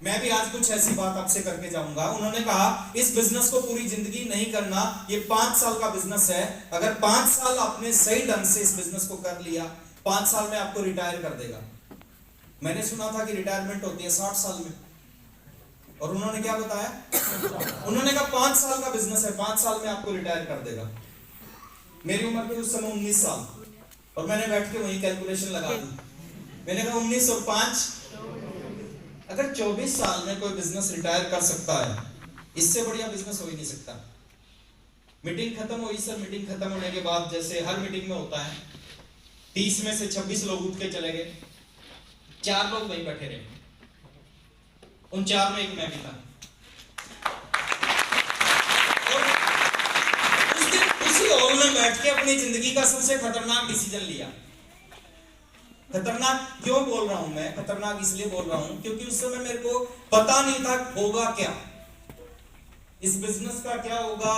मैं भी आज कुछ ऐसी बात आपसे करके जाऊंगा। उन्होंने कहा इस बिजनेस को पूरी जिंदगी नहीं करना, ये 5 साल का बिजनेस है। अगर 5 साल आपने सही ढंग से इस बिजनेस को कर लिया, 5 साल में आपको रिटायर कर देगा। मैंने सुना था कि रिटायरमेंट होती है 60 साल में, और उन्होंने क्या बताया? उन्होंने कहा 5 साल का बिजनेस है, 5 साल में आपको रिटायर कर देगा। मेरी उम्र थी उस समय 19 साल, और मैंने बैठ के वही कैलकुलेशन लगा दी। मैंने कहा 19 और 5, अगर 24 साल में कोई बिजनेस रिटायर कर सकता है, इससे बढ़िया बिजनेस हो ही नहीं सकता। मीटिंग खत्म हुई सर, मीटिंग खत्म होने के बाद जैसे हर मीटिंग में होता है, 30 में से 26 लोग उठ के चले गए, 4 लोग वहीं बैठे रहे। उन 4 में एक मैं भी था। उस दिन उसी हॉल में बैठ के अपनी जिंदगी का सबसे खतरनाक डिसीजन लिया। खतरनाक क्यों बोल रहा हूं मैं? खतरनाक इसलिए बोल रहा हूं क्योंकि उस समय मेरे को पता नहीं था होगा क्या, इस बिजनेस का क्या होगा,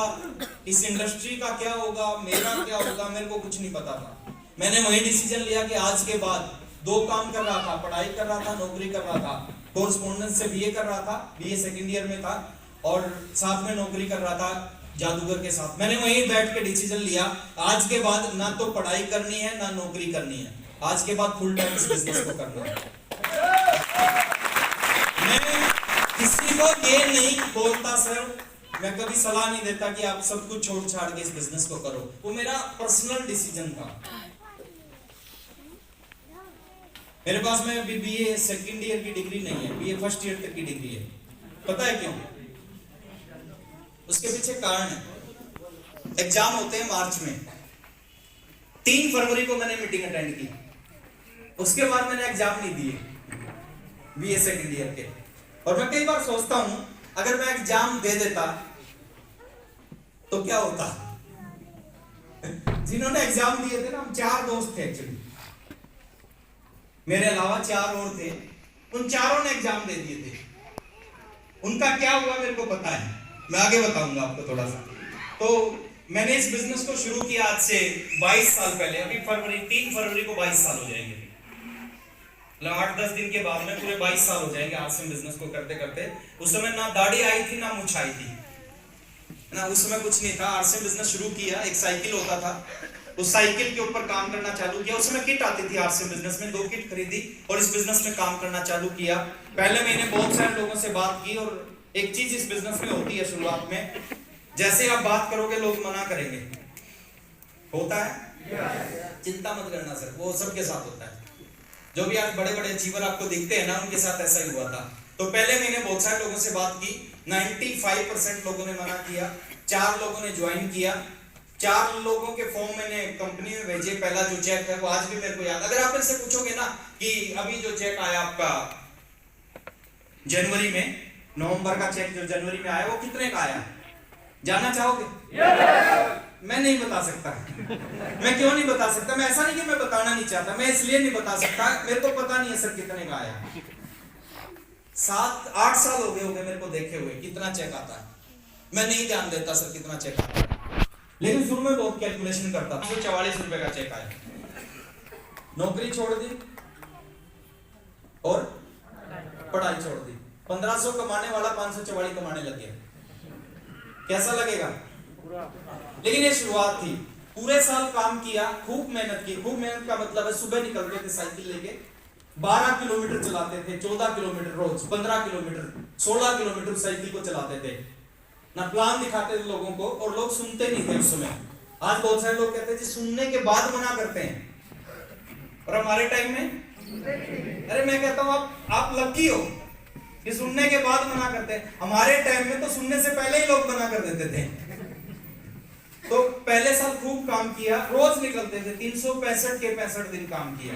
इस इंडस्ट्री का क्या होगा, मेरा क्या होगा, मेरे को कुछ नहीं पता था। मैंने वही डिसीजन लिया कि आज के बाद 2 काम कर रहा था, पढ़ाई कर रहा था, नौकरी कर रहा था, कोर्सपोंडेंस से बीए कर रहा था, बीए सेकंड ईयर में था, और साथ में नौकरी कर रहा था जादूगर के साथ। मैंने वहीं बैठ के डिसीजन लिया, आज के बाद ना तो पढ़ाई करनी है ना नौकरी करनी है, आज के बाद फुल टाइम इस बिजनेस को करना है। मैं किसी को ये नहीं बोलता सर, मैं कभी सलाह नहीं देता कि आप सब कुछ छोड़ छाड़ के इस बिजनेस को करो, वो मेरा पर्सनल डिसीजन था। मेरे पास में अभी बीए सेकंड ईयर की डिग्री नहीं है, बीए फर्स्ट ईयर तक की डिग्री है। पता है क्यों? उसके पीछे कारण है। एग्जाम होते हैं मार्च में, 3 फरवरी को मैंने मीटिंग अटेंड की, उसके बाद मैंने एग्जाम नहीं दिए बीए सेकंड ईयर के। और मैं कई बार सोचता हूं अगर मैं एग्जाम दे देता तो क्या होता। जिन्होंने एग्जाम दिए थे ना, हम 4 दोस्त थे एक्चुअली, मेरे अलावा 4 और थे, उन चारों ने एग्जाम दे दिए थे। उनका क्या हुआ मेरे को पता है, मैं आगे बताऊंगा आपको थोड़ा सा। तो मैंने इस बिजनेस को शुरू किया आज से 22 साल पहले, अभी 3 फरवरी को 22 साल हो जाएंगे, 8-10 दिन के बाद में पूरे 22 साल हो जाएंगे आज से बिजनेस को करते करते। उस समय ना दाढ़ी आई थी ना मूंछ आई थी ना, उस समय कुछ नहीं था। आरसीएम बिजनेस शुरू किया, एक साइकिल होता था, उस साइकिल के ऊपर काम करना चालू किया। उस समय किट आती थी आरसीएम बिजनेस में, 2 किट खरीदी और इस बिजनेस में काम करना चालू किया। पहले महीने बहुत सारे लोगों से बात की, और एक चीज इस बिजनेस में होती है शुरुआत में, जैसे आप बात करोगे लोग मना करेंगे, होता है। चिंता मत करना सर, वो सबके साथ होता है। जो भी आज बड़े बड़े अचीवर आपको दिखते हैं ना, उनके साथ ऐसा ही हुआ था। तो पहले महीने बहुत सारे लोगों से बात की, 95% लोगों ने मना किया, 4 लोगों ने ज्वाइन किया। 4 लोगों के फॉर्म मैंने कंपनी में भेजे। पहला जो चेक है वो आज भी मेरे को याद। अगर आप मेरे से पूछोगे ना कि अभी जो चेक आया आपका जनवरी में, नवंबर का चेक जो जनवरी में आया वो कितने का आया, जानना चाहोगे? मैं नहीं बता सकता। मैं क्यों नहीं बता सकता? मैं ऐसा नहीं कि मैं बताना नहीं चाहता, मैं इसलिए नहीं बता सकता, मेरे को पता नहीं है सर कितने का आया। 7-8 साल हो गए होंगे मेरे को देखे हुए कितना चेक आता है। मैं नहीं ध्यान देता सर कितना चेक आता है, लेकिन शुरू में बहुत कैलकुलेशन करता था। 44 रुपए का चेक आया, नौकरी छोड़ दी और पढ़ाई छोड़ दी। 1500 कमाने वाला 544 कमाने लग गया। कैसा लगेगा? लेकिन ये शुरुआत थी। पूरे साल काम किया, खूब मेहनत की। खूब मेहनत का मतलब है सुबह निकलते थे साइकिल लेके, 12 किलोमीटर चलाते थे, 14 किलोमीटर रोज, 15 किलोमीटर, 16 किलोमीटर साइकिल को चलाते थे ना। प्लान दिखाते थे लोगों को, और लोग सुनते नहीं थे उस समय। आज बहुत सारे लोग कहते हैं सुनने के बाद मना करते हैं, और हमारे टाइम में, अरे मैं कहता हूं आप लकी हो कि सुनने के बाद मना करते हैं। हमारे टाइम में तो सुनने से पहले ही लोग मना कर देते थे। तो पहले साल खूब काम किया, रोज निकलते थे, 365 के 65 दिन काम किया।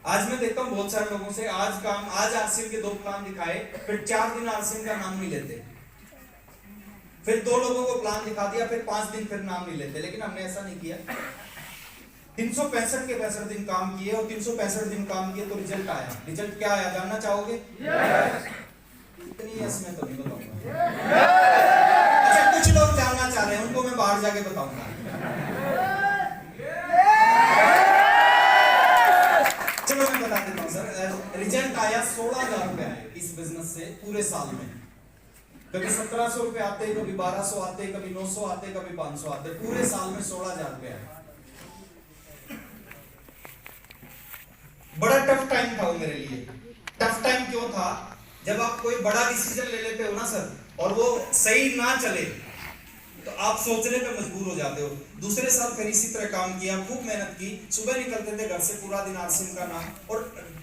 आज मैं देखता हूँ बहुत सारे लोगों से, आज आरसीएम के 2 प्लान दिखाए, फिर 4 दिन आरसीएम का नाम नहीं लेते, फिर 2 लोगों को प्लान दिखा दिया, फिर 5 दिन फिर नाम नहीं लेते। लेकिन हमने ऐसा नहीं किया, 365 के 65 दिन काम किए, और 365 दिन काम किए तो रिजल्ट आया। रिजल्ट क्या आया जानना चाहोगे? इतनी यस मैं तो नहीं बताऊंगा। अच्छा, कुछ लोग जानना चाह रहे हैं, उनको मैं बाहर जाके बताऊंगा। चलो मैं बता देता हूँ सर, रिजल्ट आया 16,000 रुपए आए इस बिजनेस से पूरे साल में। कभी 1700 रुपए आते, कभी 1200 आते, कभी 900 आते, कभी 500 आते, पूरे साल में 16,000 रुपए आए। बड़ा टफ टाइम था वो मेरे लिए। टफ टाइम क्यों था? जब आप कोई बड़ा डिसीजन ले लेते हो ना सर, और वो सही ना चले तो आप सोचने पे मजबूर हो जाते हो। दूसरे साल फिर इसी तरह काम किया, खूब मेहनत की। सुबह निकलते थे घर से, पूरा दिन आरसीएम का नाम। और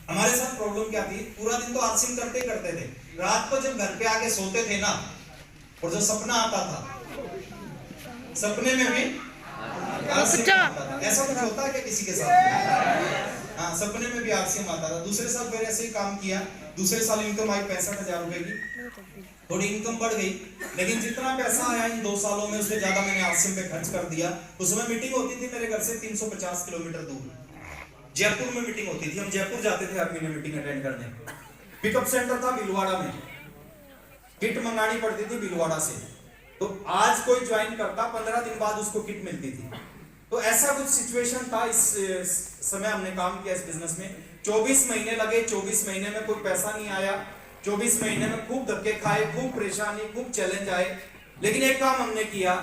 हमारे साथ प्रॉब्लम क्या थी, पूरा दिन तो आरसीएम करते ही करते थे, रात को जब घर पे आके सोते थे ना, और जो सपना आता था, सपने में भी आरसीएम आता था। ऐसा कुछ होता है क्या किसी के साथ? हाँ, सपने में भी आरसीएम आता था। दूसरे साल फिर ऐसे ही काम किया। दूसरे साल इनकम आई 65,000 रुपए की। थोड़ी इनकम बढ़ गई, लेकिन जितना पैसा आया इन 2 सालों में उससे ज्यादा मैंने आरसीएम पे खर्च कर दिया। उस समय मीटिंग होती थी मेरे घर से 350 किलोमीटर दूर, जयपुर में मीटिंग होती थी। हम जयपुर जाते थे हर महीने मीटिंग अटेंड करने। पिकअप सेंटर था भीलवाड़ा में, किट मंगानी पड़ती थी भीलवाड़ा से। तो आज कोई ज्वाइन करता, 15 दिन बाद उसको किट मिलती थी। तो ऐसा कुछ सिचुएशन था। इस समय हमने काम किया इस बिजनेस में। 24 महीने लगे, 24 महीने में कोई पैसा नहीं आया। 24 महीने में खूब धक्के खाए, खूब परेशानी, खूब चैलेंज आए, लेकिन एक काम हमने किया।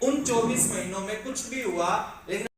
उन 24 महीनों में कुछ भी हुआ, लेकिन